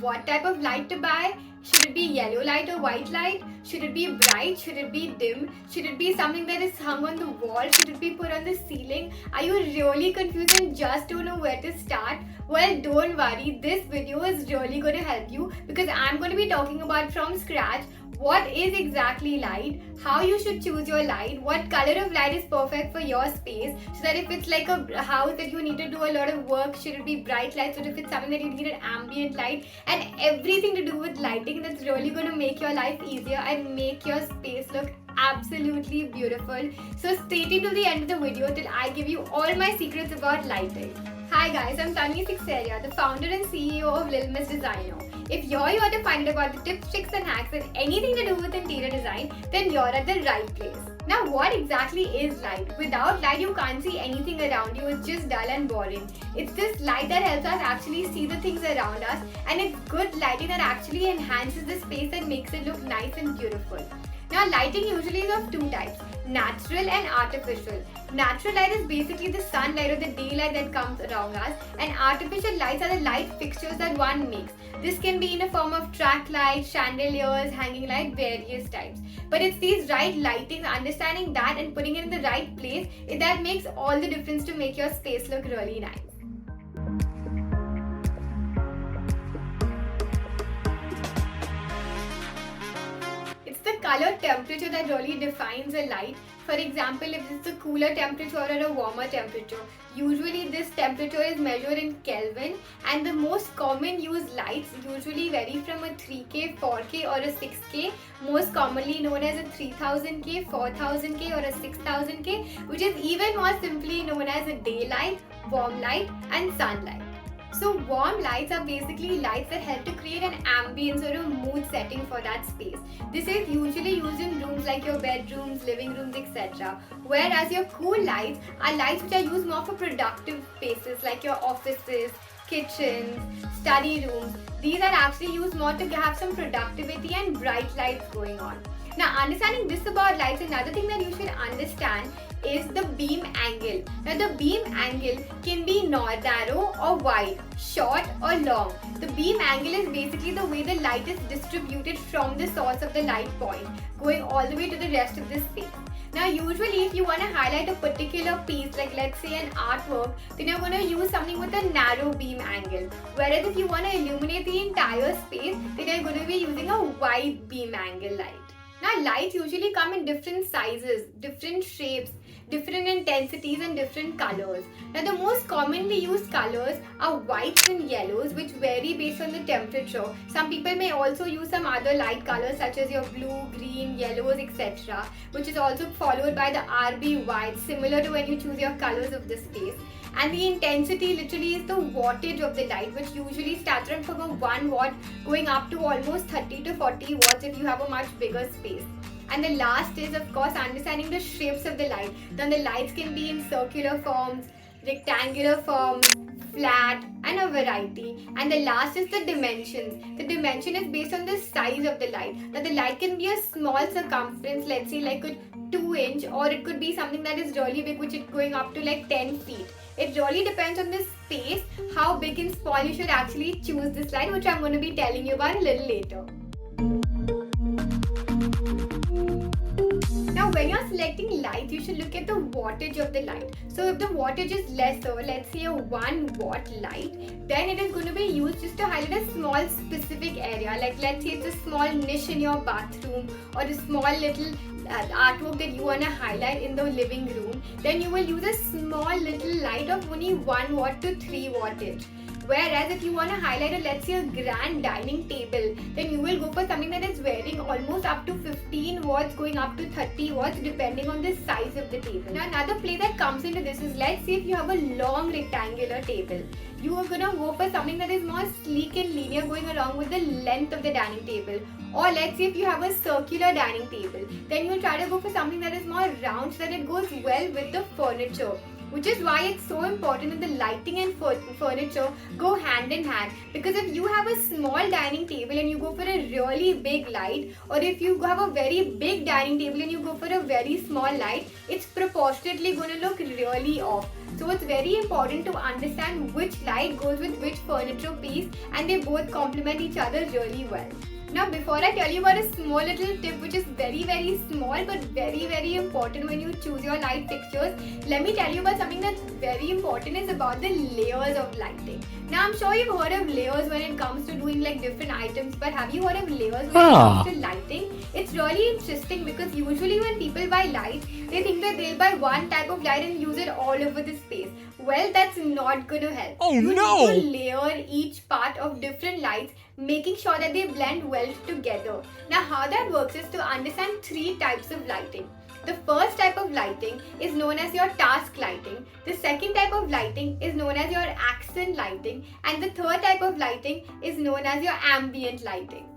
what type of light to buy. Should it be yellow light or white light? Should it be bright? Should it be dim? Should it be something that is hung on the wall? Should it be put on the ceiling? Are you really confused and just don't know where to start? Well, don't worry, this video is really going to help you because I'm going to be talking about from scratch what is exactly light, how you should choose your light, what color of light is perfect for your space, so that if it's like a house that you need to do a lot of work, should it be bright lights, or if it's something that you need an ambient light, and everything to do with lighting that's really going to make your life easier and make your space look absolutely beautiful. So stay tuned to the end of the video till I give you all my secrets about lighting. Hi guys, I'm Tanvi Sixeria, the founder and CEO of Little Miss Designer. If you're here to find out about the tips, tricks and hacks and anything to do with interior design, then you're at the right place. Now what exactly is light? Without light you can't see anything around you, it's just dull and boring. It's this light that helps us actually see the things around us, and it's good lighting that actually enhances the space and makes it look nice and beautiful. Now lighting usually is of two types, natural and artificial. Natural light is basically the sunlight or the daylight that comes around us, and artificial lights are the light fixtures that one makes. This can be in a form of track lights, chandeliers, hanging light, various types. But it's these right lightings, understanding that and putting it in the right place, that makes all the difference to make your space look really nice. The color temperature that really defines a light. For example, if it's a cooler temperature or a warmer temperature, usually this temperature is measured in Kelvin, and the most common used lights usually vary from a 3K, 4K or a 6K, most commonly known as a 3000K, 4000K or a 6000K, which is even more simply known as a daylight, warm light and sunlight. So warm lights are basically lights that help to create an ambience or a mood setting for that space. This is usually used in rooms like your bedrooms, living rooms, etc. Whereas your cool lights are lights which are used more for productive spaces like your offices, kitchens, study rooms. These are actually used more to have some productivity and bright lights going on. Now understanding this about lights, another thing that you should understand is the beam angle. Now the beam angle can be narrow or wide, short or long. The beam angle is basically the way the light is distributed from the source of the light point, going all the way to the rest of the space. Now usually if you want to highlight a particular piece, like let's say an artwork, then you're going to use something with a narrow beam angle. Whereas if you want to illuminate the entire space, then you're going to be using a wide beam angle light. Now lights usually come in different sizes, different shapes, different intensities and different colors. Now the most commonly used colors are whites and yellows, which vary based on the temperature. Some people may also use some other light colors such as your blue, green, yellows, etc., which is also followed by the RB white, similar to when you choose your colors of the space. And the intensity literally is the wattage of the light, which usually starts from a 1 watt going up to almost 30 to 40 watts if you have a much bigger space. And the last is of course understanding the shapes of the light. Then the lights can be in circular forms, rectangular forms, flat and a variety. And the last is the dimensions. The dimension is based on the size of the light. Now the light can be a small circumference, let's say like a 2-inch, or it could be something that is really big, which is going up to like 10 feet. It really depends on the space, how big and small you should actually choose this light, which I'm going to be telling you about a little later. Now when you're selecting lights, you should look at the wattage of the light. So if the wattage is lesser, let's say a 1 watt light, then it is going to be used just to highlight a small specific area. Like let's say it's a small niche in your bathroom or a small little artwork that you want to highlight in the living room, then you will use a small little light of only 1 watt to 3 wattage. Whereas if you want to highlight a, let's say a grand dining table, then you will go for something that is varying almost up to 15 watts going up to 30 watts depending on the size of the table. Now another play that comes into this is, let's say if you have a long rectangular table, you are going to go for something that is more sleek and linear going along with the length of the dining table. Or let's say if you have a circular dining table, then you will try to go for something that is more round so that it goes well with the furniture. Which is why it's so important that the lighting and furniture go hand in hand. Because if you have a small dining table and you go for a really big light, or if you have a very big dining table and you go for a very small light, it's proportionately going to look really off. So it's very important to understand which light goes with which furniture piece, and they both complement each other really well. Now before I tell you about a small little tip which is very small but very important when you choose your light fixtures, let me tell you about something that's very important, is about the layers of lighting. Now I'm sure you've heard of layers when it comes to doing like different items, but have you heard of layers when it comes to lighting? It's really interesting because usually when people buy lights, they think that they'll buy one type of light and use it all over the space. Well, that's not gonna help. You need to layer each part of different lights, making sure that they blend well together. Now how that works is to understand three types of lighting. The first type of lighting is known as your task lighting. The second type of lighting is known as your accent lighting. And the third type of lighting is known as your ambient lighting.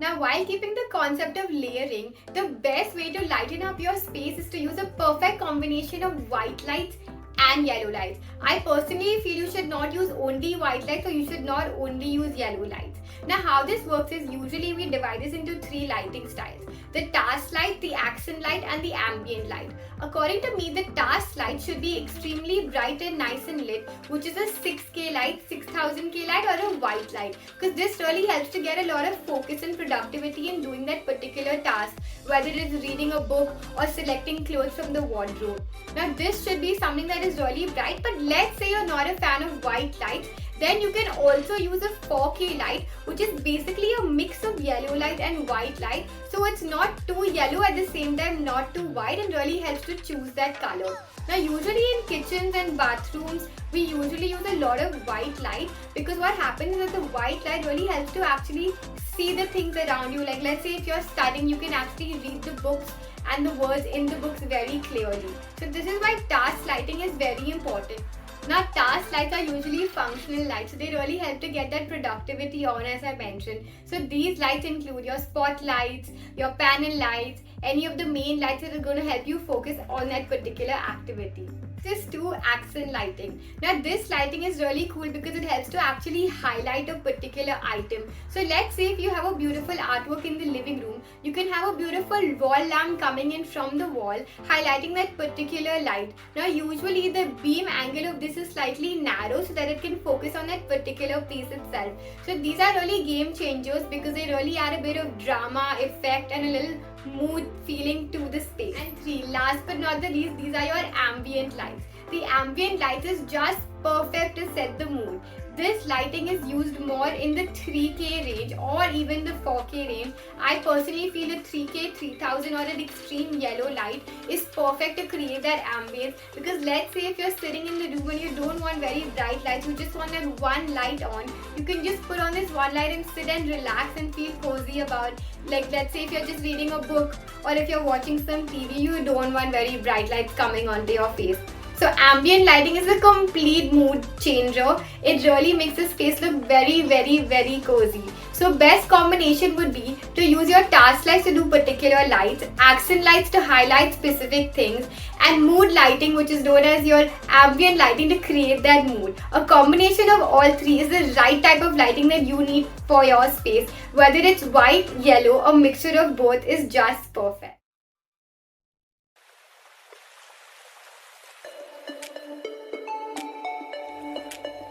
Now while keeping the concept of layering, the best way to lighten up your space is to use a perfect combination of white lights and yellow lights. I personally feel you should not use only white lights, or you should not only use yellow lights. Now how this works is usually we divide this into three lighting styles: the task light, the accent light and the ambient light. According to me, the task light should be extremely bright and nice and lit, which is a 6K light, 6000K light or a white light, because this really helps to get a lot of focus and productivity in doing that particular task, whether it is reading a book or selecting clothes from the wardrobe. Now this should be something that is really bright, but let's say you're not a fan of white lights, then you can also use a 4K light, which is basically a mix of yellow light and white light. So it's not too yellow at the same time, not too white, and really helps to choose that color. Now usually in kitchens and bathrooms, we usually use a lot of white light, because what happens is that the white light really helps to actually see the things around you. Like let's say if you're studying, you can actually read the books and the words in the books very clearly. So this is why task lighting is very important. Now task lights are usually functional lights, so they really help to get that productivity on, as I mentioned. So these lights include your spotlights, your panel lights, any of the main lights that are going to help you focus on that particular activity. This is 2 accent lighting. Now this lighting is really cool because it helps to actually highlight a particular item. So let's say if you have a beautiful artwork in the living room, you can have a beautiful wall lamp coming in from the wall, highlighting that particular light. Now usually the beam angle of this is slightly narrow so that it can focus on that particular piece itself. So these are really game changers because they really add a bit of drama, effect and a little mood feeling to the space. And 3, last but not the least, these are your ambient lights. The ambient light is just perfect to set the mood. This lighting is used more in the 3K range or even the 4K range. I personally feel the 3K, 3000 or an extreme yellow light is perfect to create that ambience, because let's say if you're sitting in the room and you don't want very bright lights, you just want that one light on, you can just put on this one light and sit and relax and feel cozy about, like let's say if you're just reading a book or if you're watching some TV, you don't want very bright lights coming onto your face. So ambient lighting is a complete mood changer. It really makes the space look very cozy. So best combination would be to use your task lights to do particular lights, accent lights to highlight specific things, and mood lighting, which is known as your ambient lighting, to create that mood. A combination of all 3 is the right type of lighting that you need for your space. Whether it's white, yellow, a mixture of both is just perfect.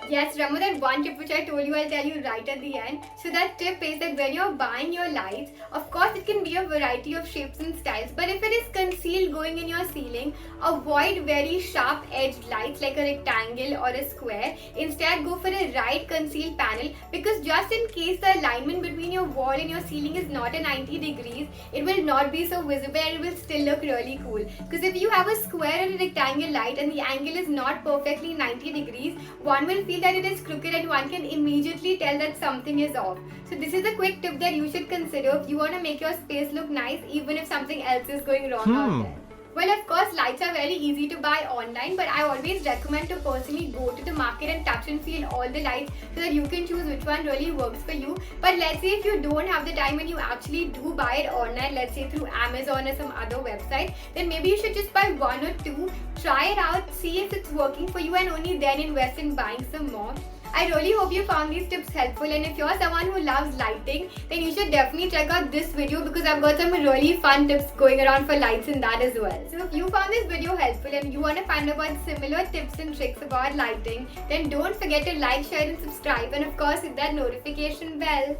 Yes, remember that one tip which I told you I'll tell you right at the end. So that tip is that when you're buying your lights, of course it can be a variety of shapes and styles, but if it is concealed going in your ceiling, avoid very sharp edged lights like a rectangle or a square. Instead go for a right concealed panel, because just in case the alignment between your wall and your ceiling is not a 90 degrees, it will not be so visible and it will still look really cool. Because if you have a square and a rectangle light and the angle is not perfectly 90 degrees, one will feel that it is crooked and one can immediately tell that something is off. So this is a quick tip that you should consider if you want to make your space look nice even if something else is going wrong out there. Well, of course, lights are very easy to buy online, but I always recommend to personally go to the market and touch and feel all the lights so that you can choose which one really works for you. But let's say if you don't have the time and you actually do buy it online, let's say through Amazon or some other website, then maybe you should just buy 1 or 2, try it out, see if it's working for you, and only then invest in buying some more. I really hope you found these tips helpful, and if you're someone who loves lighting, then you should definitely check out this video because I've got some really fun tips going around for lights in that as well. So if you found this video helpful and you want to find out similar tips and tricks about lighting, then don't forget to like, share and subscribe, and of course hit that notification bell.